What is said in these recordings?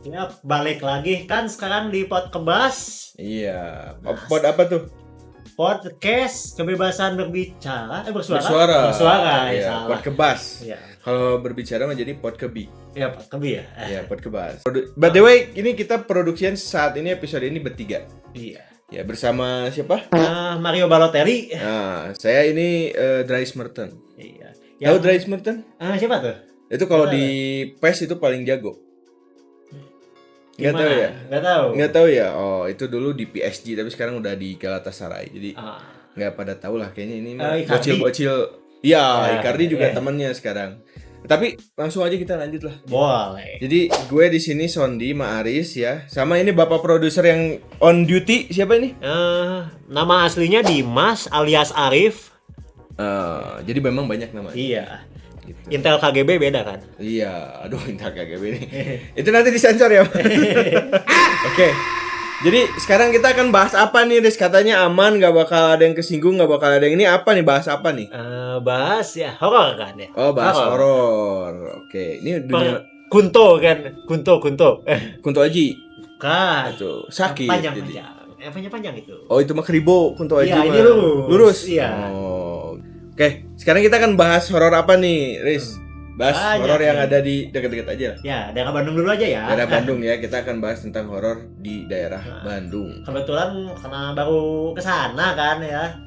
Ya, balik lagi kan sekarang di Podcast. Iya. Pod apa tuh? Podcast kebebasan berbicara, Bersuara. Bersuara, ya Iya, salah. Podkebas. Iya. Kalau berbicara mah jadi podkebi. Ya, Pak Kebi ya. Iya, podkebas. By the way, ini kita produksian saat ini episode ini bertiga. Iya. Ya, bersama siapa? Mario Balotelli. Nah, saya ini Dries Merton. Iya. Tahu Dries Merton? Siapa tuh? Itu kalau Nggak di PES itu paling jago. Nggak tahu ya? Nggak tahu. Nggak tahu ya? Oh, itu dulu di PSG tapi sekarang udah di Galatasaray. Jadi nggak pada tahu lah kayaknya ini Icardi. bocil-bocil. Iya, Ya, Icardi juga ya. temannya sekarang. Tapi langsung aja kita lanjut lah. Boleh. Jadi gue di sini Sondi, Ma Aris ya. Sama ini bapak produser yang on duty siapa ini? Nama aslinya Dimas alias Arif. Jadi memang banyak nama. Iya. Gitu. Intel KGB beda kan? Iya, aduh Intel KGB ini. Itu nanti disensor ya. Oke. Jadi sekarang kita akan bahas apa nih, Riz? Katanya aman, nggak bakal ada yang kesinggung, nggak bakal ada yang ini apa nih? Bahas apa nih? Bahas ya horor kan ya? Oh, bahas horor. Oke, ini dunia Kunto kan? Kunto. Kunto Aji. Bukan. Itu sakit. jadi. Yang panjang itu. Oh, itu mah Kribo Kunto Aji. Iya, mah. ini lurus. Iya. Oh. Oke, sekarang kita akan bahas horor apa nih, Riz? Bahas Banyak horor yang nih. ada di dekat-dekat aja lah. Ya, daerah Bandung dulu aja ya. Daerah Bandung ya, kita akan bahas tentang horor di daerah Nah. Bandung. Kebetulan karena baru kesana kan ya.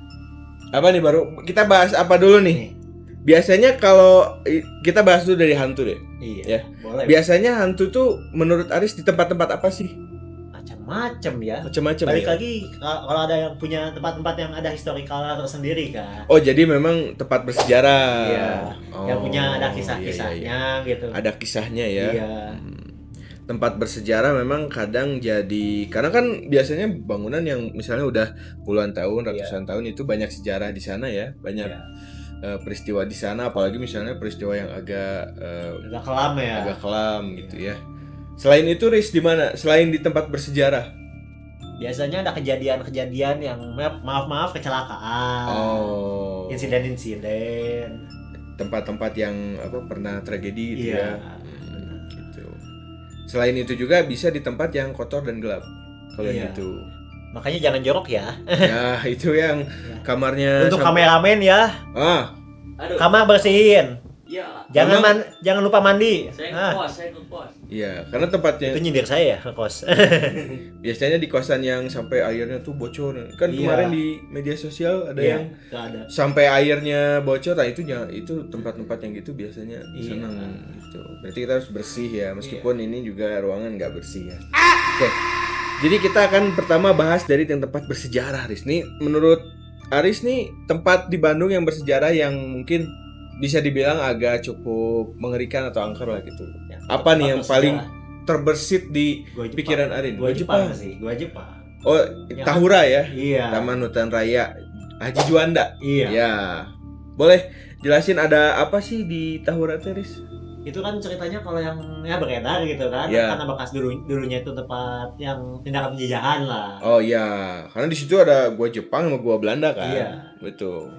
Apa nih baru? Kita bahas apa dulu nih? Biasanya kalau kita bahas dulu dari hantu deh. Iya. Ya. Boleh. Biasanya hantu tuh menurut Aris di tempat-tempat apa sih? Macam-macam ya. Macam-macam Balik ya. lagi kalau ada yang punya tempat-tempat yang ada historical tersendiri kan. Oh, jadi memang tempat bersejarah. Iya. Oh, Yang punya ada iya, kisah-kisahnya iya. gitu. Ada kisahnya ya. Iya. Tempat bersejarah memang kadang jadi karena kan biasanya bangunan yang misalnya udah puluhan tahun, ratusan tahun itu banyak sejarah di sana ya, banyak peristiwa di sana, apalagi misalnya peristiwa yang agak Agak kelam ya. agak kelam gitu ya. Selain itu, Riz, di mana? Selain di tempat bersejarah? Biasanya ada kejadian-kejadian yang maaf kecelakaan. Oh. Insiden-insiden. Tempat-tempat yang apa pernah tragedi gitu Iya. ya. Gitu. Selain itu juga bisa di tempat yang kotor dan gelap. Kalau Iya. gitu. Makanya jangan jorok ya. Ya, itu yang kamarnya Untuk kameramen ya, Aduh. kamar bersihin. Iya. Jangan lupa mandi. Saya ngekos. Iya, karena tempatnya Itu nyindir saya ya, kos. biasanya di kosan yang sampai airnya tuh bocor. Kan Iya. kemarin di media sosial ada yang Nggak ada. sampai airnya bocor. Nah, itu tempat-tempat yang gitu biasanya Iya. senang gitu. Berarti kita harus bersih ya, meskipun ini juga ruangan nggak bersih ya. Oke. Jadi kita akan pertama bahas dari yang tempat bersejarah, Aris. Nih menurut Aris nih tempat di Bandung yang bersejarah yang mungkin bisa dibilang agak cukup mengerikan atau angker lah gitu. Ya, Apa nih yang tempat paling bersejarah. terbersit di Gua Jepang. pikiran Arin? Gua Jepang sih, gua Jepang. Oh, Ya. Tahura ya. Iya. Taman Hutan Raya Haji Juanda. Iya. Ya. Boleh jelasin ada apa sih di Tahura Teris? Itu kan ceritanya kalau yang ya beredar gitu kan, Iya. karena bekas dulunya itu tempat yang tindakan penjajahan lah. Oh iya, karena di situ ada gua Jepang sama gua Belanda kan. Iya. Betul.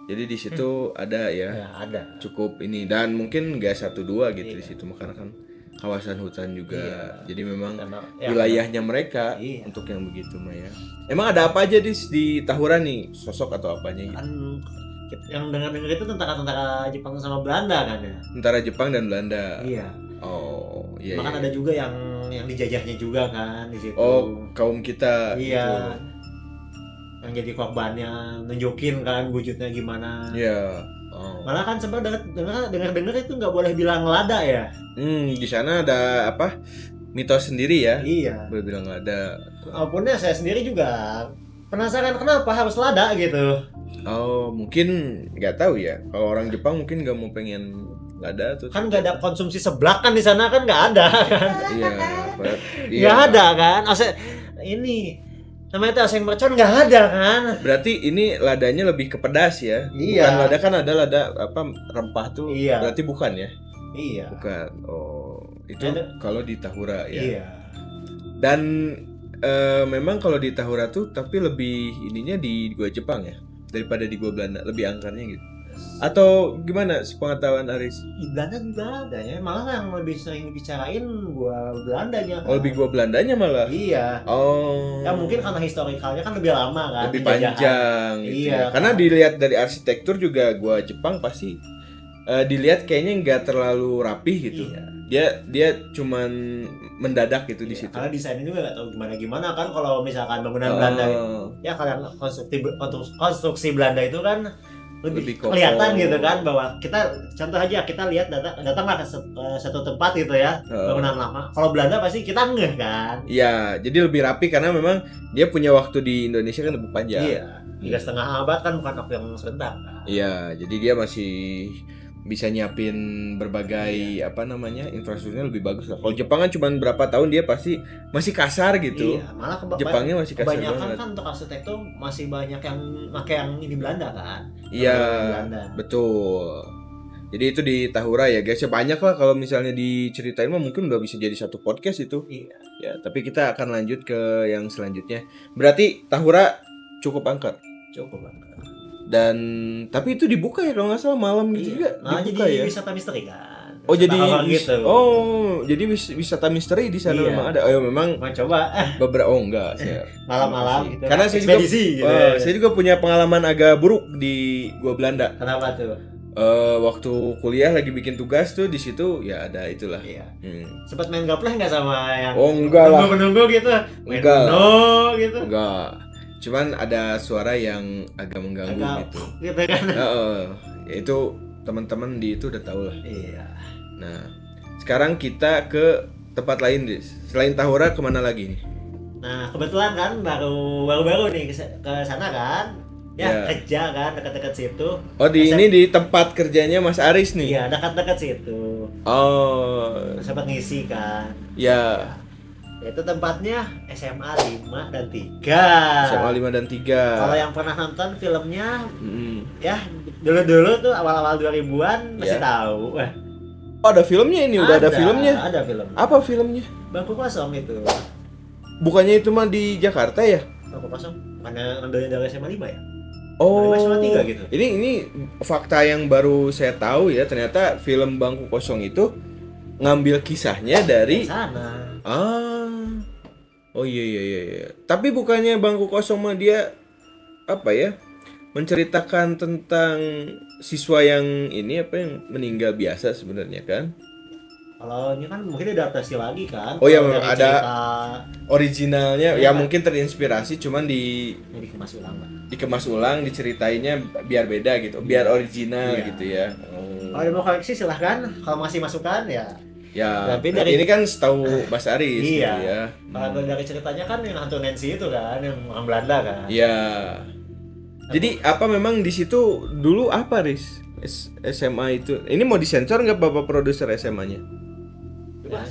Jadi di situ ada ya, Ya ada. cukup ini dan mungkin nggak 1-2 gitu Iya. di situ karena kan kawasan hutan juga. Iya. Jadi memang Karena wilayahnya mereka Iya. untuk yang begitu mah ya. Emang ada apa aja di Tahura nih? Sosok atau apanya gitu? kan yang dengar-dengar itu tentara Jepang sama Belanda kan ya. Antara Jepang dan Belanda. Iya. Oh, iya. Bahkan iya. ada juga yang dijajahnya juga kan di situ. Oh, kaum kita. Iya. gitu. Yang jadi korbannya nunjukin kan wujudnya gimana. Iya. Oh. Malah kan sempat dengar itu nggak boleh bilang lada ya. Di sana ada apa? Mitos sendiri ya. Iya. Boleh bilang nggak ada. Walaupun ya saya sendiri juga penasaran kenapa harus lada gitu. Oh, mungkin nggak tahu ya. Kalau orang Jepang mungkin nggak mau pengen lada tuh. Kan nggak ada konsumsi seblak kan di sana kan nggak ada kan. Iya. Nggak ada kan. Ini namanya oseng mercon nggak ada kan. Berarti ini ladanya lebih ke pedas ya. Iya. Bukan lada kan ada lada apa rempah tuh. Iya. Berarti bukan ya? Iya. Bukan. Oh, itu Ada. kalau di Tahura ya. Iya. Dan memang kalau di Tahura tuh tapi lebih ininya di gua Jepang ya daripada di gua Belanda, lebih angkarnya gitu. Atau gimana sepengetahuan Aris? Belanda juga ada ya, malah yang lebih sering dibicarain gua Belandanya kan. Oh, lebih gua Belandanya malah. Iya. Oh. Ya mungkin karena historikalnya kan lebih lama kan. Lebih penjajahan. panjang gitu Iya, ya. Karena kan. dilihat dari arsitektur juga gua Jepang pasti dilihat kayaknya nggak terlalu rapih gitu. Iya. Dia cuman mendadak gitu di Iya, situ. karena desainnya juga nggak tahu gimana kan kalau misalkan bangunan Belanda ya kalian konstruksi Belanda itu kan lebih kokoh. kelihatan gitu kan, bahwa kita contoh aja kita lihat datanglah ke satu tempat gitu ya, bangunan lama. Kalau Belanda pasti kita ngeh kan. Iya, jadi lebih rapi karena memang dia punya waktu di Indonesia kan lebih panjang. Iya, 3,5 abad kan bukan waktu yang sebentar kan. Iya, jadi dia masih bisa nyiapin berbagai infrastrukturnya lebih bagus lah. Kalau Jepang kan cuma berapa tahun dia pasti masih kasar gitu. Iya, malah Jepangnya masih kasar kebanyakan banget. kan untuk arsitektur masih banyak yang pakai yang ini Belanda kan. Iya, Belanda. betul. Jadi itu di Tahura ya guys, ya banyak lah kalau misalnya diceritain mah mungkin udah bisa jadi satu podcast itu. Iya. Ya, tapi kita akan lanjut ke yang selanjutnya. Berarti Tahura cukup angker. Cukup banget. Dan tapi itu dibuka ya kalau nggak salah malam gitu juga. Nah, Dibuka jadi ya. wisata misteri kan. Oh jadi gitu. jadi wisata misteri di sana Iya. memang ada. Oh memang Mau coba beberapa enggak saya. malam-malam gitu. Karena saya juga ekspedisi gitu. saya juga punya pengalaman agak buruk di gua Belanda. Kenapa tuh? Waktu kuliah lagi bikin tugas tuh di situ ya ada itulah. Iya. Hmm. Sempat main gapleh nggak sama yang Oh, enggak lah. menunggu gitu? Main Enggak. Uno gitu. Enggak. Cuman ada suara yang agak mengganggu Agak gitu. gitu kan. Ya itu teman-teman di itu udah tahu lah. Iya. Nah, sekarang kita ke tempat lain, Dis. Selain Tahura kemana lagi nih? Nah, kebetulan kan baru nih ke sana kan. Ya, Ya. kerja kan dekat-dekat situ. Oh, ini di tempat kerjanya Mas Aris nih. Iya, dekat-dekat situ. Oh, Sempat ngisi kan. ya. Itu tempatnya SMA 5 dan 3. SMA 5 dan 3. Kalau yang pernah nonton filmnya Mm. ya dulu tuh awal-awal 2000-an masih Ya. tahu. Oh, ada filmnya ini, udah ada filmnya. Ada film. Apa filmnya? Bangku Kosong itu. Bukannya itu mah di Jakarta ya? Bangku Kosong. Mana ngambilnya dari SMA 5 ya? Oh, SMA 3 gitu. Ini fakta yang baru saya tahu ya. Ternyata film Bangku Kosong itu ngambil kisahnya dari Sana. Oh iya. Tapi bukannya Bangku Kosong mah dia apa ya? Menceritakan tentang siswa yang meninggal biasa sebenarnya kan? Kalau ini kan mungkin diadaptasi lagi kan. Oh iya, Kalau memang dari ada cerita originalnya Iya. ya mungkin terinspirasi cuman dikemas ulang lah. dikemas ulang diceritainnya biar beda gitu, biar original Iya. gitu ya. Oh. Kalau mau koreksi silahkan. Kalau masih masukan ya. Ya, Tapi berarti dari- ini kan setahu Mas Aris gitu Iya. ya. Kalau dari ceritanya kan yang hantu Nancy itu kan, yang orang Belanda kan. Iya. Jadi apa memang di situ dulu apa Riz? SMA itu. Ini mau disensor nggak Bapak produser SMA-nya? Bebas.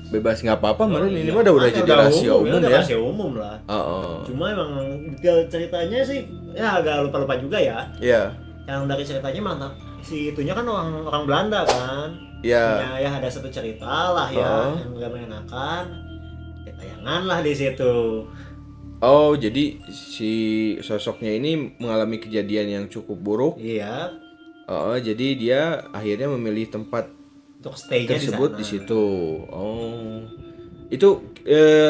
Bebas nggak apa-apa, Oh, Meren. iya. Ini mah udah jadi rahasia umum udah ya. rahasia umum lah. Oh. Cuma emang detail ceritanya sih ya agak lupa-lupa juga ya. Iya. Yang dari ceritanya mantap. Si itunya kan orang Belanda kan. Iya. Punya ya ada satu cerita lah ya Oh. yang gak mengenakan. Ya, tayangan lah di situ. Oh, jadi si sosoknya ini mengalami kejadian yang cukup buruk. Iya, Oh, jadi dia akhirnya memilih tempat untuk stay-nya tersebut di sana. situ. Oh. Itu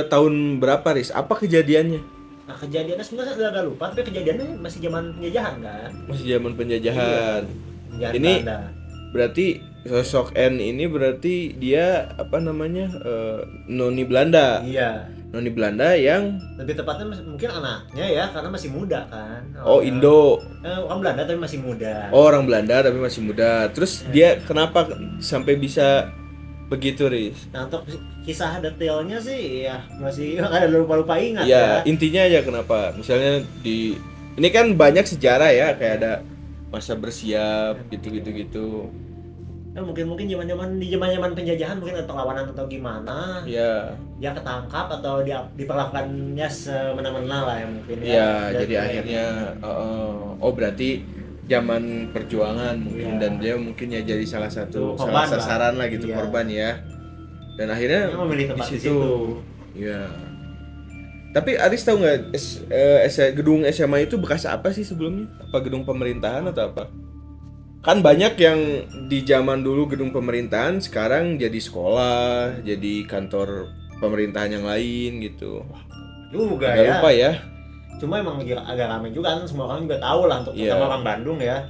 tahun berapa, Riz? Apa kejadiannya? Nah, kejadiannya sebenarnya udah agak lupa, tapi kejadiannya masih zaman penjajahan kan. Masih zaman penjajahan. Penjajahan Ini- Belanda. Berarti sosok N ini berarti dia noni Belanda. Iya. Noni Belanda yang Lebih tepatnya mungkin anaknya ya, karena masih muda kan. Indo. Orang Belanda tapi masih muda. Oh, orang Belanda tapi masih muda. Terus dia kenapa sampai bisa begitu, Riz? Nah, untuk kisah detailnya sih ya masih ada lupa-lupa ingat Ya, ya. intinya aja kenapa. Misalnya ini kan banyak sejarah ya, kayak ada masa bersiap gitu. Ya, mungkin di zaman penjajahan mungkin ada perlawanan atau gimana. Ya, Dia ketangkap atau dia diperlakukannya semena-mena lah ya mungkin ya. ya, Dan jadi akhirnya berarti zaman perjuangan mungkin Iya. dan dia mungkin ya jadi salah Korban lah. sasaran lah gitu, Iya. korban ya. Dan akhirnya dia memilih di tempat di situ. situ. Ya. Tapi Aris tahu nggak gedung SMA itu bekas apa sih sebelumnya? Apa gedung pemerintahan atau apa? Kan banyak yang di zaman dulu gedung pemerintahan sekarang jadi sekolah, jadi kantor pemerintahan yang lain gitu. Juga Agak ya. lupa ya. Cuma emang agak ramai juga kan, semua orang juga tahu lah untuk Iya. terutama orang Bandung ya.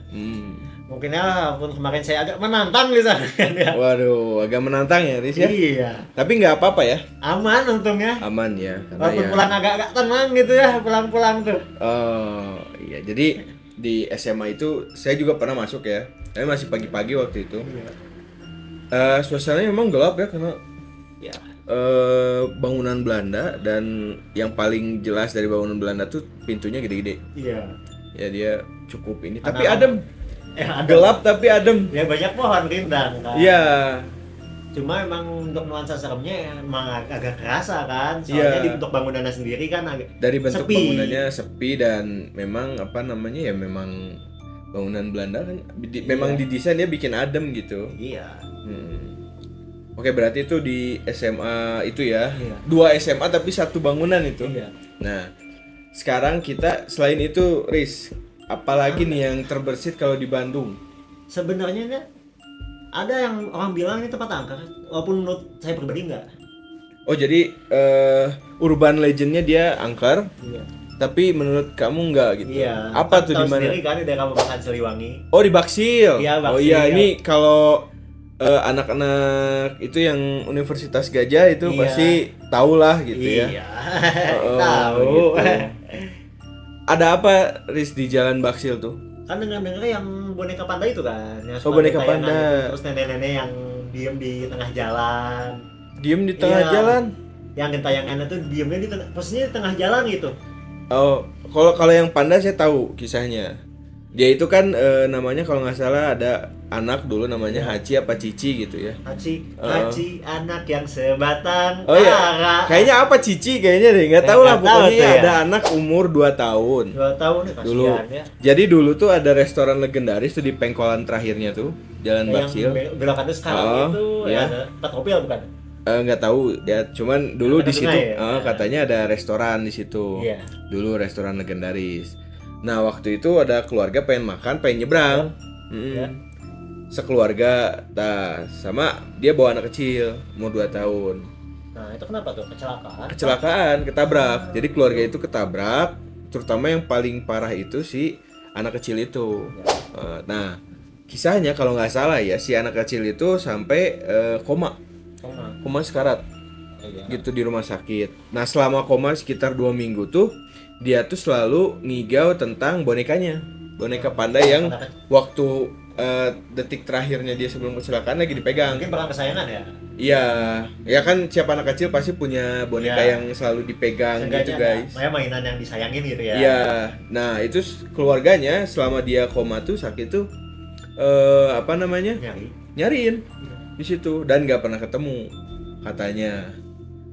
Mungkin ya pun kemarin saya agak menantang di sana kan ya. Waduh, agak menantang ya, Riz ya. Iya. Tapi nggak apa-apa ya, Aman untungnya. aman ya. Karena Walaupun ya. pulang agak-agak tenang gitu ya, pulang-pulang tuh. Oh iya, jadi di SMA itu saya juga pernah masuk ya. Tapi masih pagi-pagi waktu itu. Suasananya memang gelap ya karena Ya. bangunan Belanda, dan yang paling jelas dari bangunan Belanda tuh pintunya gede-gede. Iya. Ya dia cukup ini, Karena tapi adem. ada. Gelap tapi adem. Ya banyak pohon rindang kan. Iya. Cuma emang untuk nuansa seremnya emang agak kerasa kan. Soalnya Iya. untuk bangunannya sendiri kan agak Dari bentuk sepi. bangunannya sepi, dan memang apa namanya ya, memang bangunan Belanda kan memang didesain dia bikin adem gitu. Iya. Oke, berarti itu di SMA itu ya. Iya. 2 SMA tapi satu bangunan itu. Iya. Nah, sekarang kita selain itu, Riz, apalagi nih yang terbersit kalau di Bandung? Sebenarnya nih, ada yang orang bilang ini tempat angker, walaupun menurut saya pribadi enggak. Oh, jadi urban legendnya dia angker, Iya. tapi menurut kamu enggak gitu? Iya. Apa tuh Tahu di mana? sendiri kan di daerah Kabupaten Siliwangi. Oh, di Baksil. Iya, Oh Baksil. iya, ini kalau anak-anak itu yang Universitas Gajah itu Iya. pasti tahu lah gitu ya. Iya. Oh, Tahu. gitu. Ada apa, Riz, di Jalan Baksil tuh? Kan dengar-dengar yang boneka panda itu kan, yang Oh, suka boneka ada tayangan panda. gitu. Terus nenek-nenek yang diem di tengah jalan. Diem di tengah Iya. jalan. Yang tayangannya tuh diemnya di tengah, posisinya di tengah jalan gitu. Oh, kalau yang panda saya tahu kisahnya. Dia itu kan namanya kalau nggak salah ada anak dulu namanya Haji apa Cici gitu ya. Haji anak yang sebatang Oh iya. kara. Kayaknya apa Cici kayaknya deh, nggak tahu lah, Nggak tahu pokoknya tuh ya. ada anak umur 2 tahun. 2 tahun nih Dulu. kasihan ya. Jadi dulu tuh ada restoran legendaris tuh di pengkolan terakhirnya tuh, Jalan Baksil. Yang belokannya sekarang Oh, itu iya. ya ada Petropil bukan? Nggak tahu ya, cuman dulu Ada di situ sungai ya? katanya ada restoran di situ. Iya. Dulu restoran legendaris. Nah, waktu itu ada keluarga pengen makan, pengen nyebrang. Iya. Sekeluarga, sama dia bawa anak kecil umur 2 tahun. Nah, itu kenapa tuh kecelakaan? Kecelakaan, ketabrak. Jadi keluarga itu ketabrak, terutama yang paling parah itu si anak kecil itu. Nah, kisahnya kalau nggak salah ya, si anak kecil itu sampai koma sekarat. Iya. Gitu di rumah sakit. Nah, selama koma sekitar 2 minggu tuh dia tuh selalu ngigau tentang bonekanya, boneka panda yang waktu detik terakhirnya dia sebelum kecelakaan lagi dipegang. Mungkin barang kesayangan ya. Iya, ya kan siapa anak kecil pasti punya boneka Iya. yang selalu dipegang gitu Seenggaknya guys. mainan yang disayangin gitu ya. Iya, nah itu keluarganya selama dia koma tuh sakit tuh apa namanya, nyariin di situ dan nggak pernah ketemu katanya.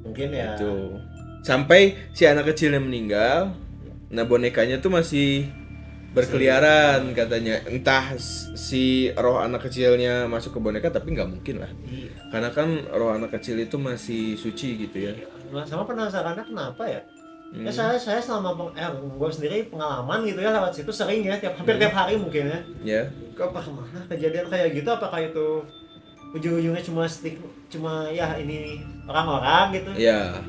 Mungkin ya. Itu sampai si anak kecilnya meninggal. Nah, bonekanya tuh masih berkeliaran katanya. Entah si roh anak kecilnya masuk ke boneka, tapi nggak mungkin lah. Iya. Karena kan roh anak kecil itu masih suci gitu ya. Nah, sama penasarannya kenapa ya? Ya saya selama gue sendiri pengalaman gitu ya lewat situ sering ya, hampir tiap hari mungkin ya. Ya. Kok mana kejadian kayak gitu, apakah itu ujung-ujungnya cuma ya ini orang-orang gitu. Ya.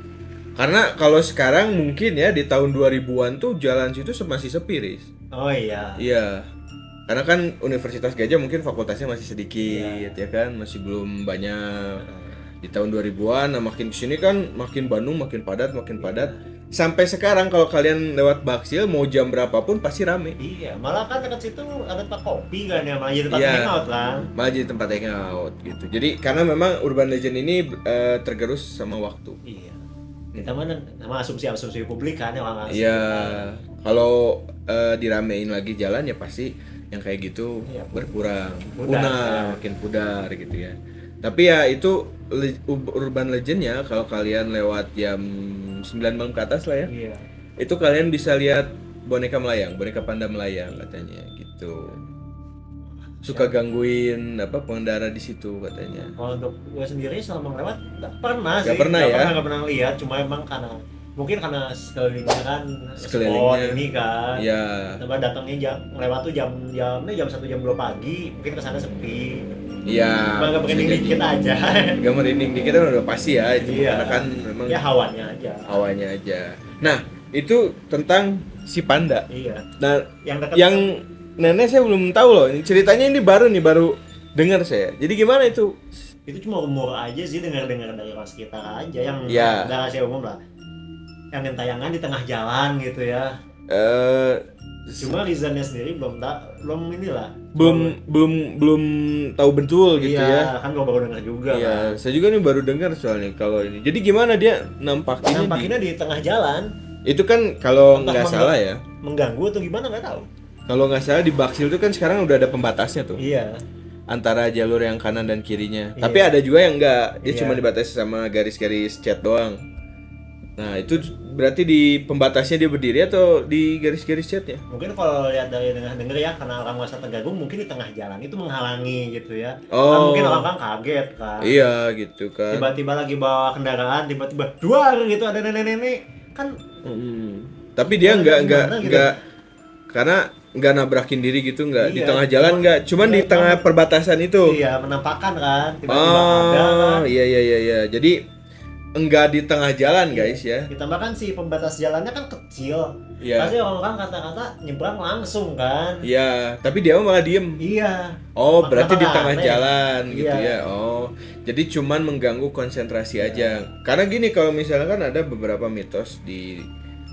Karena kalau sekarang mungkin ya di tahun 2000-an tuh jalan situ masih sepi, Riz. Oh iya. Iya. Karena kan Universitas Gajah mungkin fakultasnya masih sedikit ya kan, masih belum banyak. Di tahun 2000-an, nah makin kesini kan makin Bandung makin padat. Sampai sekarang kalau kalian lewat Baksil mau jam berapapun pasti rame. Iya, malah kan dekat situ ada tempat kopi kan ya, malah jadi tempat Iya. hangout kan. Malah jadi tempat hangout gitu. Jadi karena memang urban legend ini tergerus sama waktu. Iya. Kita mana sama asumsi publik kan ya orang asing. Iya. Kalau diramein lagi jalan ya pasti yang kayak gitu Iya, berkurang, pudar, punah, ya. makin pudar gitu ya. Tapi ya itu urban legendnya kalau kalian lewat jam 9 malam ke atas lah ya. Iya. Itu kalian bisa lihat boneka melayang, boneka panda melayang katanya gitu. Suka gangguin pengendara di situ katanya. Kalau untuk gue sendiri selama lewat nggak pernah sih. Nggak pernah ya? Nggak pernah lihat, cuma emang karena mungkin karena sekelilingnya kan Sekelilingnya. spot ini kan. Iya. Coba datangnya lewat tuh jamnya jam 1 jam 2 pagi, mungkin kesana sepi. Iya. Cuma agak merinding dikit aja. Gak merinding dikit kan udah pasti ya itu. Iya. Karena kan memang Ya hawanya aja. hawanya aja. Nah, itu tentang si panda. Iya. Nah, Yang dekat yang nenek saya belum tahu loh. Ceritanya ini baru dengar saya. Jadi gimana itu? itu cuma umur aja sih, dengar dari orang sekitar aja yang Iya. udah rahasia umum lah. Yang tayangan di tengah jalan gitu ya. Cuma reasonnya sendiri belum inilah. belum tahu betul gitu Iya, ya. kan gua baru dengar juga Iya, kan. saya juga nih baru dengar soalnya kalau ini. Jadi gimana dia nampakinnya? Nampakinnya di tengah jalan, Itu kan kalau Entah nggak salah ya. mengganggu atau gimana nggak tahu. Kalau nggak salah di Baksil itu kan sekarang udah ada pembatasnya tuh. Iya. Antara jalur yang kanan dan kirinya. Iya. Tapi ada juga yang enggak, dia Iya. cuma dibatasi sama garis-garis cat doang. Nah, itu berarti di pembatasnya dia berdiri atau di garis-garis catnya? Mungkin kalau lihat dari dengar ya, karena orang merasa terganggu mungkin di tengah jalan itu menghalangi gitu ya. Kan Oh. mungkin orang kan kaget kan. Iya, gitu kan. Tiba-tiba lagi bawa kendaraan, tiba-tiba duar gitu ada nenek-nenek kan. Tapi dia Gimana gitu? enggak karena enggak nabrakin diri gitu, enggak di Iya, tengah jalan enggak, cuman di iya, tengah cuma- perbatasan itu. Iya, menampakkan kan, tiba-tiba ada kan. Oh, iya. Jadi enggak di tengah jalan, guys ya. Ditambah kan si pembatas jalannya kan kecil. Iya. Pasti orang-orang kata-kata nyebrang langsung kan. Iya, tapi dia malah diem. Iya. Oh, Makanya berarti di rame. tengah jalan gitu Iya. ya. Oh, jadi cuman mengganggu konsentrasi aja. Karena gini, kalau misalnya kan ada beberapa mitos di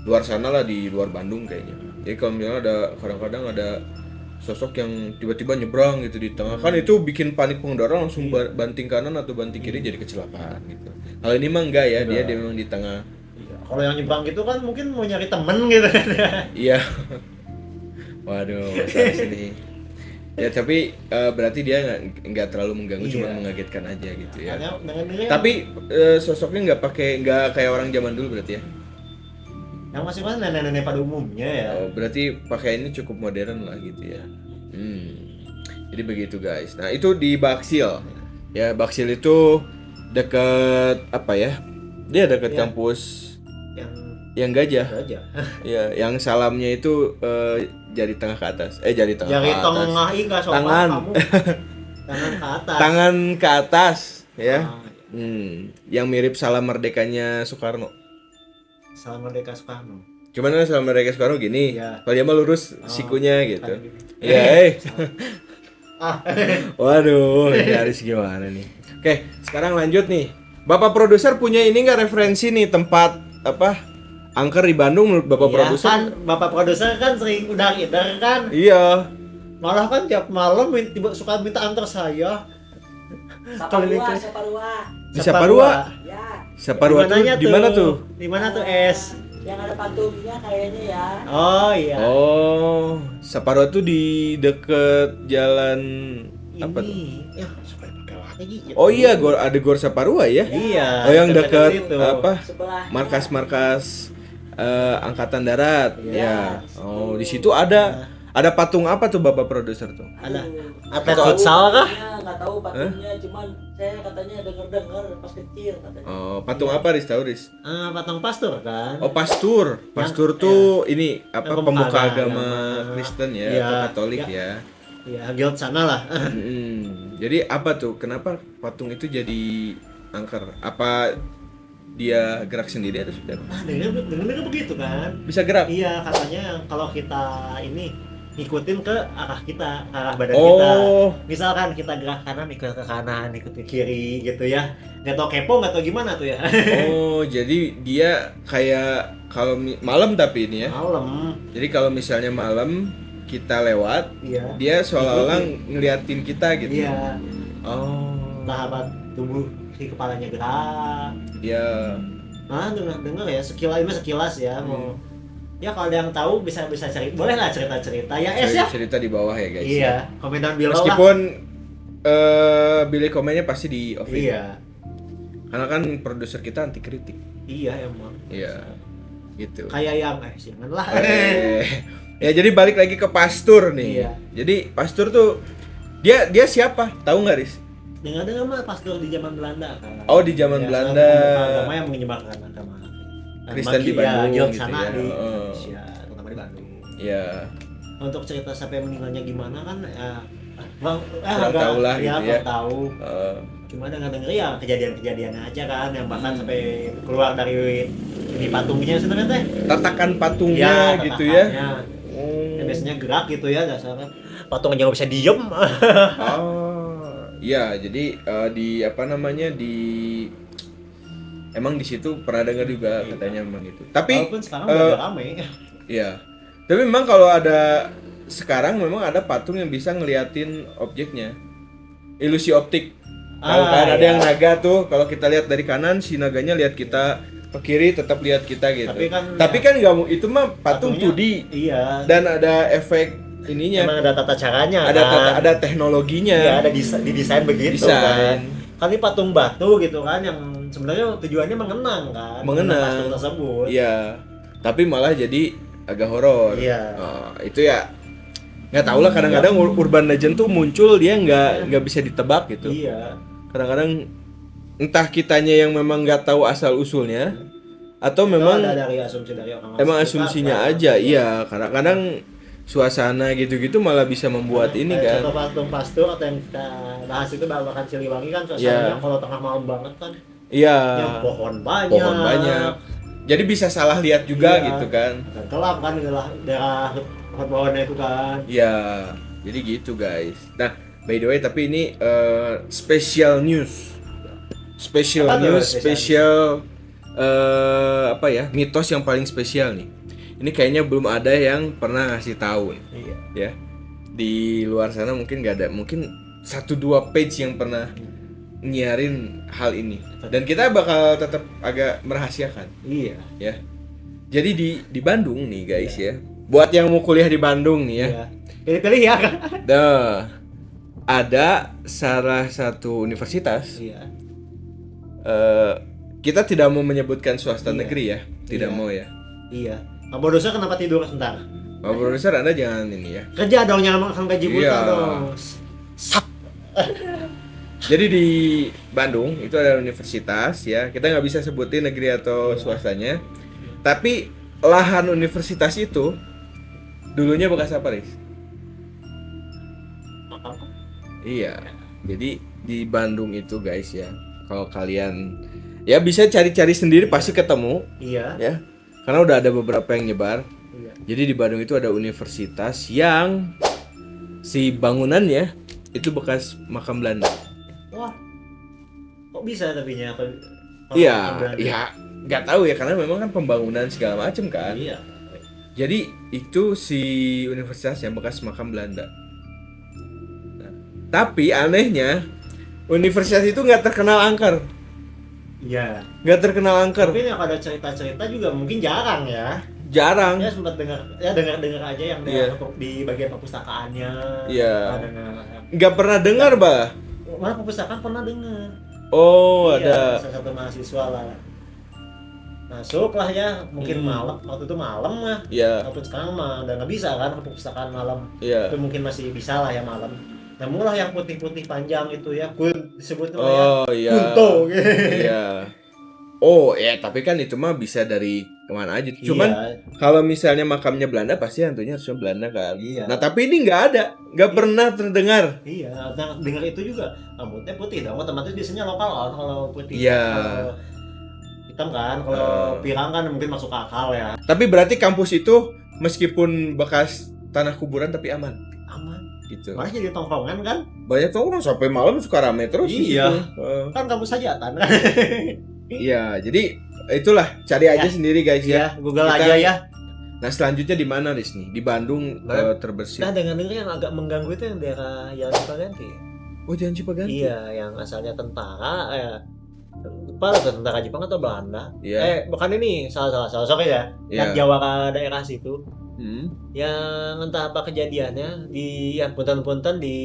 luar sana lah, di luar Bandung kayaknya. Jadi kalau misalnya kadang-kadang ada sosok yang tiba-tiba nyebrang gitu di tengah, kan itu bikin panik pengendara, langsung banting kanan atau banting kiri, jadi kecelakaan gitu. Kalau ini mah enggak ya, dia memang di tengah. Iya. Kalau yang nyebrang gitu kan mungkin mau nyari temen gitu kan. Iya. Waduh, masalah sini. Ya tapi berarti dia nggak terlalu mengganggu, Iya. cuma mengagetkan aja gitu ya. Makanya dengan Tapi sosoknya nggak kayak orang zaman dulu berarti ya. yang masih kan nenek-nenek pada umumnya ya. Oh, berarti pakaiannya cukup modern lah gitu ya. Jadi begitu guys. Nah itu di Baksil. Ya Baksil itu dekat apa ya? Dia dekat Iya. kampus Yang yang gajah. aja. Ya, yang salamnya itu jari tengah ke atas. Jari tengah Jari ke atas. tengah nggak sopan Tangan. kamu. Tangan ke atas. Tangan ke atas ya. Ah, Yang mirip salam merdekanya Soekarno. Salam Merdeka Soekarno. Cuman kan salam merdeka Soekarno gini. Iya. Kalau dia mah lurus Oh, sikunya gitu. kayak gini. Iya, Ah. Waduh, ini Aris gimana nih? Oke, sekarang lanjut nih. Bapak produser punya ini nggak referensi nih tempat apa? Angker di Bandung menurut Bapak Iya, produser? kan Bapak produser kan sering udang-idar kan. Iya. Malah kan tiap malam tiba suka minta antar saya. Saparua, Saparua. Di Saparua. Ya, Saparua tuh di mana tuh? Di mana tuh, Es? yang ada patungnya kayaknya ya. Oh iya. Oh, Saparua tuh di deket jalan apa tuh? Ini. Ya, suka pakai lagi. Oh iya, ada Gor Saparua ya? Iya. Oh yang dekat dekat situ. apa? Sebelah. Markas-markas Angkatan Darat. Iya. Ya. Oh, di situ ada patung apa tuh Bapak produser tuh? Ada Nggak atlet tahu futsal kah? patungnya, nggak tahu patungnya, cuman saya katanya dengar pas kecil katanya. Oh, patung apa Riz tahu Riz? Patung pastor kan? Oh, pastur. Pastur tuh ini apa Yang pemuka pemuka agama agama. Kristen ya, Iya. atau Katolik Ya. ya. Iya, guild sana lah. Jadi apa tuh? Kenapa patung itu jadi angker? Apa dia gerak sendiri atau seperti apa? Nah, dengar begitu kan? Bisa gerak? Iya, katanya kalau kita ini ngikutin ke arah kita, ke arah badan kita. Oh, Misalkan kita gerak kanan, ikut ke kanan, ikut ke kiri gitu ya. Nggak tau kepo, nggak tau gimana tuh ya. oh, jadi dia kayak kalau malam tapi ini ya. Malam. Jadi kalau misalnya malam kita lewat, Iya. dia seolah-olah ngeliatin kita gitu. Iya. Oh. Sahabat tubuh si kepalanya gerak. Ya. Nah, dengar ya, sekilas ya. Mau ya kalau ada yang tahu bisa cari, boleh lah cerita-cerita ya Es ya. Cerita di bawah ya guys. Iya, komen down below lah. Meskipun bilik komennya pasti di off. Iya. Karena kan produser kita anti kritik. Iya emang. Iya. Gitu. Kayak yang janganlah. Ya jadi balik lagi ke pastur nih. Iya. Jadi pastur tuh dia siapa? Tahu nggak Riz? Dengar-dengar mah pastor di zaman Belanda kan. Oh, di zaman Belanda. Pemuka agama yang menyebarkan agama. Kristen di Bagi- ya, Bandung guild gitu sana ya. di Heeh. Indonesia, terutama di Bandung. Iya. Untuk cerita sampai meninggalnya gimana kan bang Kurang tahu lah gitu ya. kurang tahu. Heeh. Cuma dengar ya kejadian-kejadiannya aja kan yang bahkan sampai keluar dari ini patungnya sebenarnya teh. Tatakan patungnya Iya, gitu ya. tatakannya. Oh. Ya, biasanya gerak gitu ya dasarnya. Patung aja nggak bisa diem. Oh, iya, jadi di apa namanya emang di situ pernah dengar juga Iya. katanya memang itu. Tapi Walaupun sekarang udah agak rame. iya. Tapi memang kalau ada sekarang memang ada patung yang bisa ngeliatin objeknya. Ilusi optik. Tahu kan ada iya. yang naga tuh, kalau kita lihat dari kanan si naganya lihat kita, ke kiri tetap lihat kita gitu. Tapi kan nggak mau itu mah patung patungnya- 2D Iya. dan ada efek ininya. Emang ada tata caranya. Ada kan? ada teknologinya. Iya, ada didesain begitu Desain. kan. Kan ini patung batu gitu kan yang sebenarnya tujuannya mengenang kan. Mengenang. patung tersebut. Iya, tapi malah jadi agak horor. Iya. Oh, itu ya nggak tahu lah, kadang-kadang urban legend tuh muncul dia nggak bisa ditebak gitu. Iya. Kadang-kadang entah kitanya yang memang nggak tahu asal usulnya atau memang Ada dari asumsi dari orang emang sekitar, asumsinya kan. aja. Iya, kadang-kadang suasana gitu-gitu malah bisa membuat ini Kayak kan. contoh patung pastur atau yang kita bahas itu Babakan Siliwangi kan suasananya Iya. kalau tengah malam banget kan. Iya. Yang pohon banyak. Pohon banyak. Jadi bisa salah lihat juga Iya. gitu kan. Dan gelap kan daerah pohonnya itu kan. Ya, jadi gitu guys. Nah, by the way, tapi ini special news. Special Apa tuh news, special special apa ya? Mitos yang paling spesial nih. Ini kayaknya belum ada yang pernah ngasih tahu nih, Iya. ya. Di luar sana mungkin nggak ada, mungkin 1-2 page yang pernah nyiarin hal ini. Dan kita bakal tetap agak merahasiakan, Iya. ya. Jadi di Bandung nih guys ya. Buat yang mau kuliah di Bandung nih ya. Iya. Pilih-pilih ya kan. Ada salah satu universitas, Iya. kita tidak mau menyebutkan swasta Iya. negeri ya, tidak Iya. mau ya. Iya. Pak Bodosa kenapa tidur sebentar? Pak Produser, Anda jangan ini ya. Kerja dong, jangan makan gaji buta Iya. dong. Sak. Jadi di Bandung itu ada universitas ya, kita nggak bisa sebutin negeri atau swastanya. Tapi lahan universitas itu dulunya bekas apa, Riz? Iya. Jadi di Bandung itu guys ya, kalau kalian ya bisa cari-cari sendiri pasti ketemu Iya. ya. Karena udah ada beberapa yang nyebar. Iya. Jadi di Bandung itu ada universitas yang si bangunannya itu bekas makam Belanda. Wah. Kok bisa tapi nya? Iya, iya, nggak tahu ya karena memang kan pembangunan segala macam kan. Iya. Jadi itu si universitas yang bekas makam Belanda. Nah, tapi anehnya universitas itu nggak terkenal angker, Iya. nggak terkenal angker, Tapi yang ada cerita-cerita juga mungkin jarang ya. jarang. Ya sempat dengar aja yang Iya. di bagian perpustakaannya. Iya. Pernah dengar. Nggak pernah dengar bah. Mana perpustakaan pernah dengar. Oh Iya, ada. salah satu mahasiswa lah. Masuk lah ya, mungkin malam, waktu itu malam lah. Iya, Waktu sekarang mah udah nggak bisa kan ke perpustakaan malam. iya. Itu mungkin masih bisa lah ya malam. Nemulah yang putih-putih panjang itu ya, disebut ya. Oh iya. Kunto. Iya. Oh ya, tapi kan itu mah bisa dari kemana aja. Cuman Iya. kalau misalnya makamnya Belanda pasti hantunya harusnya Belanda kan. Iya. Nah tapi ini nggak ada, nggak pernah terdengar. Iya, nah, dengar itu juga rambutnya putih dong, otomatis biasanya lokal kan kalau putih. Iya. Kalau hitam kan, kalau pirang kan mungkin masuk akal ya. Tapi berarti kampus itu meskipun bekas tanah kuburan tapi aman Aman. gitu. Malah jadi tongkrongan kan? Banyak tuh orang sampai malam suka rame terus di Iya. situ. Kan kampus hajatan kan? Iya, jadi itulah cari aja Ya. sendiri guys ya. Iya, Google Kita- aja ya. Nah selanjutnya di mana Riz nih? Di Bandung Nah. terbersih. Nah, dengar-dengar yang agak mengganggu itu yang daerah Jalan Cipaganti. Oh jangan Cipaganti. Iya, yang asalnya tentara lupa lah tentara Jepang atau Belanda. Iya. Bukan ini, salah sorry ya. Yang Iya. Jawa daerah situ. Hmm. Yang entah apa kejadiannya di ya punten-punten di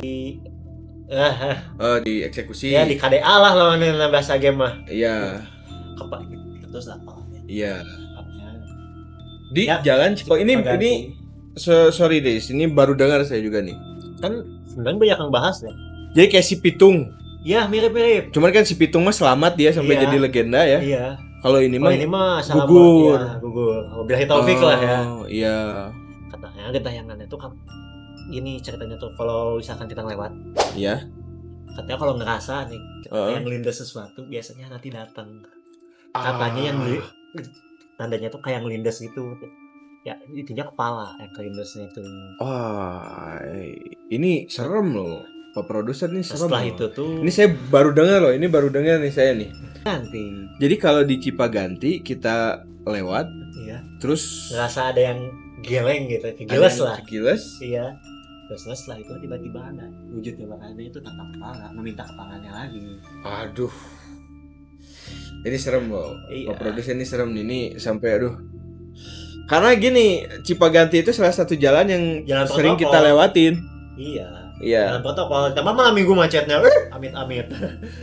Dieksekusi. ya di KDA lah lawanin bahasa game mah. Iya. Apa terus apa? Iya. Di Ya, jalan Cipaganti. Ini sorry Riz, ini baru dengar saya juga nih. kan sebenarnya banyak yang bahas ya. Jadi kayak si Pitung. Ya mirip-mirip. Cuman kan si Pitung mah selamat dia sampai Iya. jadi legenda ya. Iya. Kalau ini Kalau mah ini mah gugur. Ya, gugur. Wabillahi taufik lah ya. Oh, iya. Katanya ada tayangannya tuh kan ini ceritanya tuh kalau misalkan kita lewat, Iya. katanya kalau ngerasa nih yang ngelindas sesuatu biasanya nanti datang. Katanya yang tandanya tuh kayak ngelindas gitu. Ya, intinya kepala yang kelindasnya itu. Wah, ini serem loh. Pak produser nih serem. Setelah loh. itu tuh Ini saya baru dengar loh. Ini baru dengar nih saya nih. nanti Jadi kalau di Cipaganti kita lewat, iya, terus ngerasa ada yang geleng gitu, kegiles lah. Kegiles. Iya. Terus setelah itu tiba-tiba ada wujudnya makanya itu tatap kepala, meminta kepalanya lagi. Aduh. Ini serem loh. Iya. Pak produser ini serem nih. Ini sampai aduh. Karena gini, Cipaganti itu salah satu jalan yang Jalan sering protokol. kita lewatin. Iya. Iya. Dalam protokol, tambah malam minggu macetnya, amit-amit.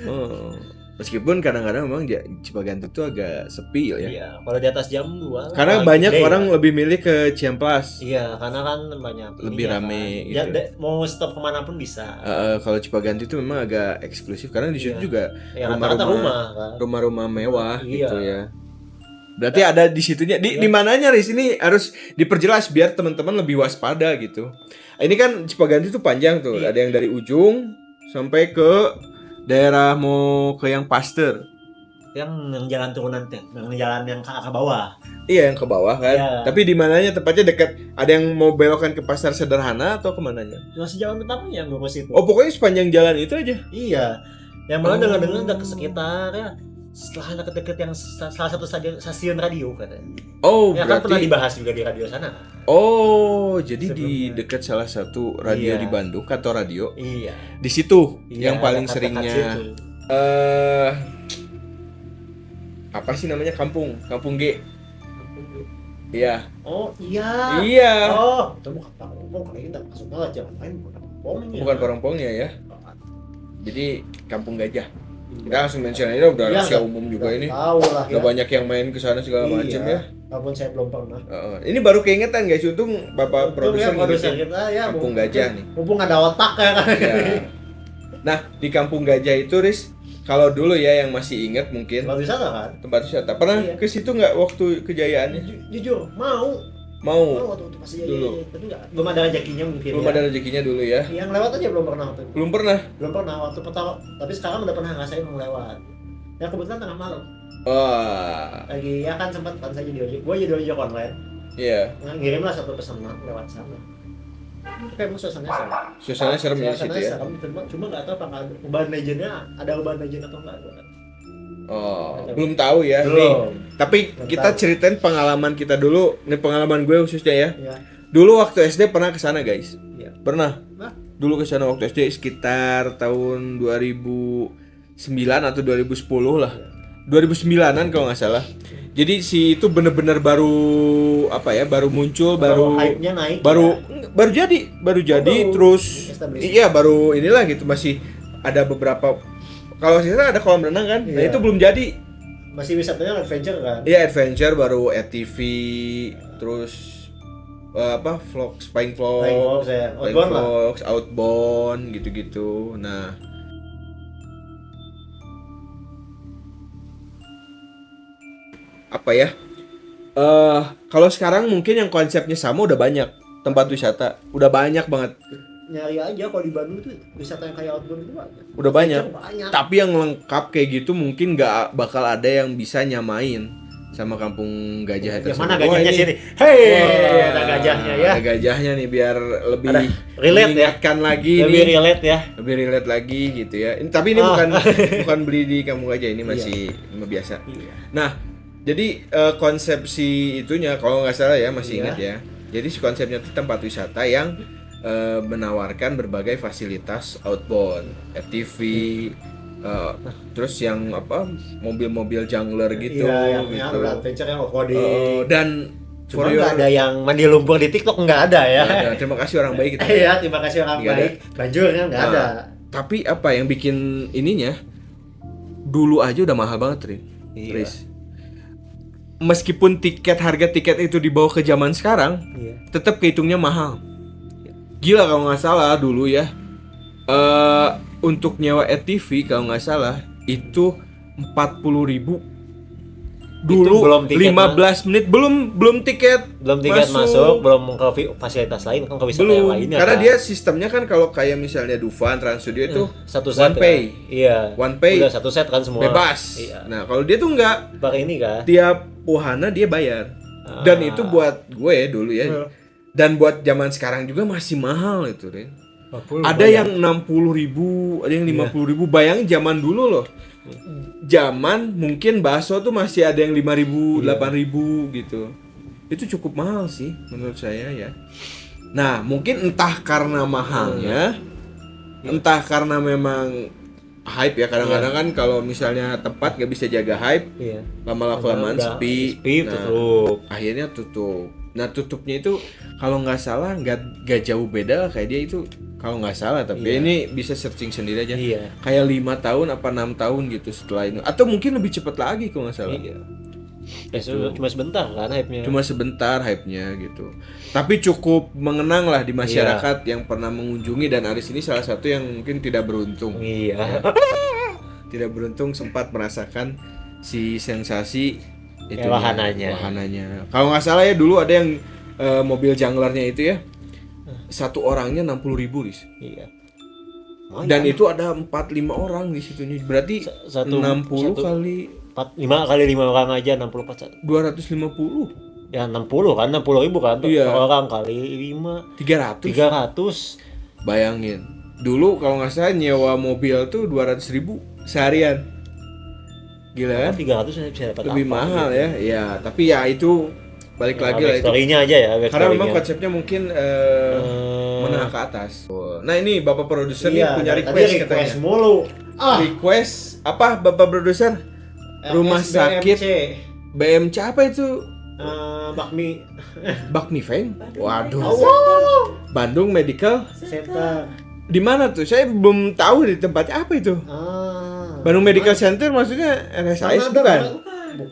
Oh. Meskipun kadang-kadang memang Cipaganti itu agak sepi ya. Iya, kalau di atas jam 2 Karena banyak orang lebih milih ke Ciamplas. Iya, karena kan banyak Lebih ininya rame kan. gitu. Ya, mau stop kemanapun bisa. Kalau Cipaganti itu memang agak eksklusif karena di situ Iya. juga Ya, rata-rata rumah kan. rumah-rumah mewah Iya. gitu ya. Berarti ada di situnya di mananya Riz ini harus diperjelas biar teman-teman lebih waspada gitu. Ini kan Cipaganti itu panjang tuh, Iya. ada yang dari ujung sampai ke daerah mau ke yang Pasteur. Yang jalan turunan teh, yang jalan yang ke arah bawah. Iya yang ke bawah kan. Iya. Tapi di mananya tepatnya dekat. Ada yang mau belokkan ke Pasar Sederhana atau kemananya? Masih jalan pertama yang lurus itu. Oh pokoknya sepanjang jalan itu aja. Iya. Yang mana dengar-dengar udah ke sekitar ya setelah deket-deket yang salah satu stasiun radio katanya. Oh Ya kan pernah berarti. dibahas juga di radio sana. Oh jadi di Sebelumnya. dekat salah satu radio Iya. di Bandung, kantor radio. Iya. Di situ Iya, yang paling dekat-dekat seringnya. situ. Apa sih namanya kampung G. Iya. Oh iya. Iya. Oh, itu bukan parongpong, kalau kita masuknya lah jangan main bukan parongpongnya. Bukan parongpongnya ya. Jadi Kampung Gajah. Kita langsung mention aja udah Iya, rahasia nggak- umum juga nggak ini. Tahu lah Udah ya. banyak yang main ke sana segala Iya. macam ya. Walaupun saya belum pernah. Ini baru keingetan guys, untung Bapak Untung produser ya, produser ngingetin kita ya. Kampung mumpung- Gajah nih. Mumpung ada otak ya kan. Ya. Nah, di Kampung Gajah itu Riz, kalau dulu ya yang masih ingat mungkin Kalau di sana kan. tempat wisata. Pernah Iya. ke situ nggak waktu kejayaannya? Jujur mau Mau. waktu itu pasti Dulu. tapi enggak belum ada rezekinya mungkin. Belum ya. ada rezekinya dulu ya. Yang lewat aja belum pernah waktu itu. Belum pernah. Belum pernah waktu pertama, tapi sekarang udah pernah ngerasain mau lewat. Ya kebetulan tengah malam. Wah. Lagi ya kan sempat kan saya jadi ojek. Gua jadi ojek online. Iya. Ngirim lah satu pesanan lewat sana. Kayak emang suasananya serem. Suasana serem ya di situ Suasananya ya. serem, cuma nggak tahu apakah urban legendnya ada urban legend atau enggak. Oh, belum tahu ya. Nih, Belum. tapi Belum kita tahu. ceritain pengalaman kita dulu. Ini pengalaman gue khususnya ya. Ya. Dulu waktu SD pernah ke sana, guys. Iya. Pernah. Hah? Dulu ke sana waktu SD sekitar tahun 2009 atau 2010 lah. 2009-an kalau nggak salah. Jadi si itu bener-bener baru apa ya? Baru muncul, baru hype-nya naik. baru ya. baru jadi baru terus establish. iya baru inilah gitu masih ada beberapa kalau saya ada kolam renang kan. Nah, Iya. itu belum jadi. Masih wisatanya adventure kan. Iya adventure baru ATV terus apa vlog Flying spying vlog, Fox ya. Outbound lah. outbound gitu-gitu. Nah, apa ya? Kalau sekarang mungkin yang konsepnya sama udah banyak tempat wisata, udah banyak banget, Nyari aja kalau di Bandung tuh wisata yang kayak outbound itu banyak. udah banyak. Banyak. Tapi yang lengkap kayak gitu mungkin nggak bakal ada yang bisa nyamain sama Kampung Gajah Yang tersebut. mana Wah, gajahnya ini- sini? Hei, Wah, ada gajahnya ya. Ada gajahnya nih biar lebih Ada relate ya. mengingatkan lagi Lebih nih. relate ya. Lebih relate lagi gitu ya. Tapi ini Oh. bukan beli di Kampung Gajah, ini masih biasa. Iya. Nah, jadi konsepsi itunya kalau nggak salah ya masih Iya. ingat ya. Jadi si konsepnya itu tempat wisata yang menawarkan berbagai fasilitas outbound, FTV, terus yang apa mobil-mobil jungler gitu, Iya, yang gitu. ada adventure yang off-roading. Dan Cuma for your- nggak ada yang mandi lumpur di TikTok, nggak ada ya. nggak ada. Terima kasih orang baik gitu. Iya, terima kasih orang Nggak baik. Banjurnya nggak ada. Tapi apa yang bikin ininya dulu aja udah mahal banget, Rin. Iya. Riz. Meskipun harga tiket itu dibawa ke zaman sekarang, Iya. tetap kehitungnya mahal. Gila kalau nggak salah dulu ya. Untuk nyewa ATV kalau nggak salah itu 40.000 Dulu belum tiket 15 menit belum tiket masuk, belum ke fasilitas lain kan, ke wisata yang belum. lainnya Karena kan. dia sistemnya kan kalau kayak misalnya Dufan, Trans Studio itu satu one set pay. kan. Iya. One pay. Udah satu set kan semua. Bebas. Iya. Nah, kalau dia tuh enggak. Pakai ini kan. Tiap wahana dia bayar. Dan itu buat gue dulu ya. Dan buat zaman sekarang juga masih mahal itu, Ren. Ada yang 60.000, ada yang 50.000. Bayangin zaman dulu loh. Zaman mungkin bakso tuh masih ada yang 5.000, 8.000 gitu. Itu cukup mahal sih menurut saya ya. Nah, mungkin entah karena mahalnya, entah karena memang hype ya, kadang-kadang kan kalau misalnya tempat nggak bisa jaga hype, lama-kelamaan sepi, tutup. Akhirnya tutup. Nah, tutupnya itu kalau nggak salah nggak jauh beda kayak dia itu, kalau nggak salah, tapi ini bisa searching sendiri aja. Kayak 5 tahun apa 6 tahun gitu setelah itu, atau mungkin lebih cepat lagi kalau nggak salah. Cuma sebentar kan hype-nya. Cuma sebentar hype-nya gitu. Tapi cukup mengenang lah di masyarakat yang pernah mengunjungi, dan Aris ini salah satu yang mungkin tidak beruntung. Tidak beruntung sempat merasakan si sensasi itu wahananya. Kalau nggak salah ya dulu ada yang mobil junglernya itu ya. Satu orangnya 60.000 Riz. Dan itu ada 4-5 orang di situ. Berarti 60 kali 5 kali 5 orang aja 64 250. Ya 60 kan, 60.000 kan. Orang kali 5 300. Bayangin. Dulu kalau nggak salah nyewa mobil tuh 200.000 seharian. Gila kan? 300 bisa dapat lebih mahal gitu. Ya, tapi ya itu balik lagi lah itu. Story-nya aja ya. Karena memang konsepnya mungkin menengah ke atas. Nah, ini Bapak produser nih punya request katanya. Mulu. Request apa Bapak produser? Rumah sakit BMC apa itu? Bakmi Feng. Waduh. Bandung Medical Center. Di mana tuh? Saya belum tahu di tempatnya apa itu. Bandung Medical Center maksudnya RSIS bukan?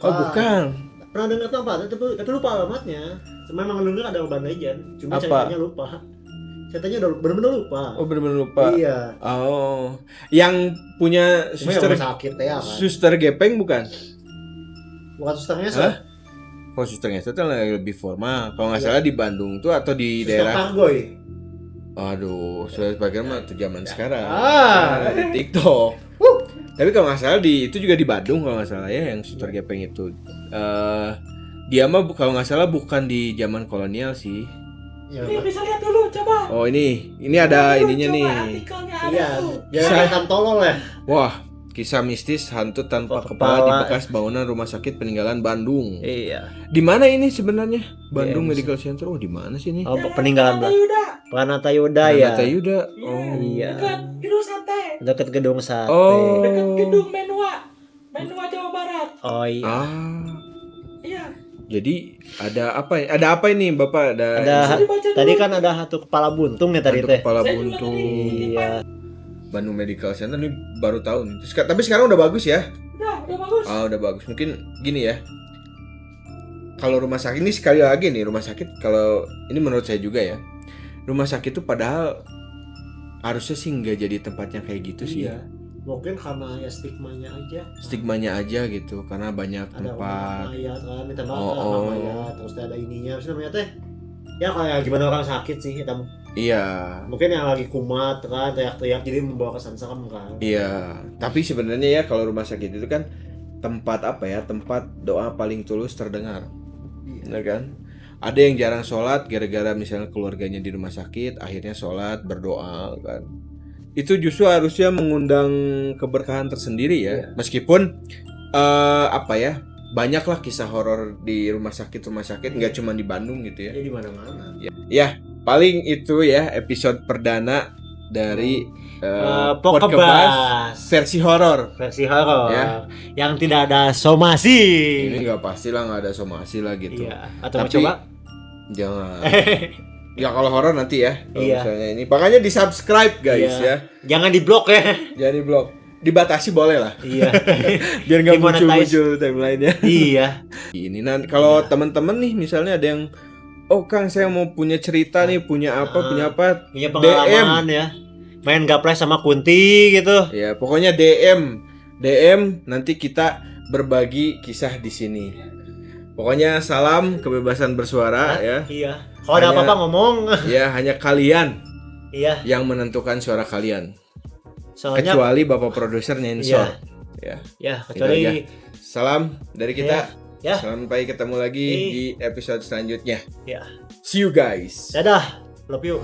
Oh, bukan. Pernah dengar apa? Tapi lupa alamatnya. Memang dengar ada Urban Legend. Cuma ceritanya lupa. Ceritanya udah benar-benar lupa. Oh, benar-benar lupa. Iya. Oh. Yang punya suster sakit ya kan. Suster Gepeng bukan? Bukan susternya sih. Oh, susternya itu lebih formal. Kalau nggak salah di Bandung tuh atau di Suster daerah Pargoy. Aduh, sudah bagaimana tuh zaman sekarang. Di TikTok. Tapi kalau nggak salah itu juga di Bandung kalau nggak salah ya, yang Suster Gepeng itu. Dia mah kalau nggak salah bukan di zaman kolonial sih. Ini bisa lihat dulu, coba. Oh, ini ada ininya nih. Iya, jangan tolol ya. Wah, kisah mistis hantu tanpa kepala di bekas bangunan rumah sakit peninggalan Bandung. Iya. Di mana ini sebenarnya? Bandung Medical Center. Oh, di mana sih ini? Oh, peninggalan Pranata Yuda ya. Pranata Yuda. Oh, iya. Dekat gedung sate. Dekat gedung sate. Oh. Dekat gedung Menua Jawa Barat. Oh iya. Iya. Jadi ada apa? Ada apa ini, Bapak? Tadi kan ada hantu kepala buntung ya tadi teh. Kepala buntung. Iya. Bandung Medical Center ini baru tahu. Tapi sekarang udah bagus ya? Udah bagus. Udah bagus. Mungkin gini ya. Kalau rumah sakit ini sekali lagi nih, rumah sakit kalau ini menurut saya juga ya. Rumah sakit itu padahal harusnya sih nggak jadi tempatnya kayak gitu sih. Iya. Mungkin karena ya stigmanya aja gitu, karena banyak ada tempat mayat kan, minta maaf mayat, terus ada ininya, terus namanya teh ya kayak gimana orang sakit sih kita. Iya. Mungkin yang lagi kumat kan, teriak-teriak jadi membawa kesan serem kan. Iya. Tapi sebenarnya ya kalau rumah sakit itu kan tempat apa ya? Tempat doa paling tulus terdengar. Benar kan? Ada yang jarang sholat gara-gara misalnya keluarganya di rumah sakit, akhirnya sholat berdoa kan. Itu justru harusnya mengundang keberkahan tersendiri ya. Iya. Meskipun apa ya, banyaklah kisah horor di rumah sakit nggak cuma di Bandung gitu ya. Di mana-mana. Ya, paling itu ya episode perdana dari Pokebas versi horor ya. Yang tidak ada somasi. Ini nggak pastilah nggak ada somasi lah gitu. Iya. Atau tapi, coba? Jangan. Ya kalau horor nanti ya. Iya. Misalnya ini, makanya di subscribe guys ya. Jangan di blok ya. Jangan di blok. Dibatasi boleh lah. Iya. Biar nggak muncul timeline-nya. Iya. Ini nanti kalau teman-teman nih misalnya ada yang, oh Kang saya mau punya cerita nih, punya pengalaman DM. Ya. Main gaplay sama Kunti gitu. Ya pokoknya DM nanti kita berbagi kisah di sini. Pokoknya salam kebebasan bersuara ya. Iya. Kalau ada apa-apa ngomong. Ya, hanya kalian Iya. yang menentukan suara kalian. Soalnya Kecuali Bapak produser nyensor. ya kecuali Itu aja. Salam dari kita. Ya. Sampai ketemu lagi di episode selanjutnya. Ya. See you guys. Dadah. Love you.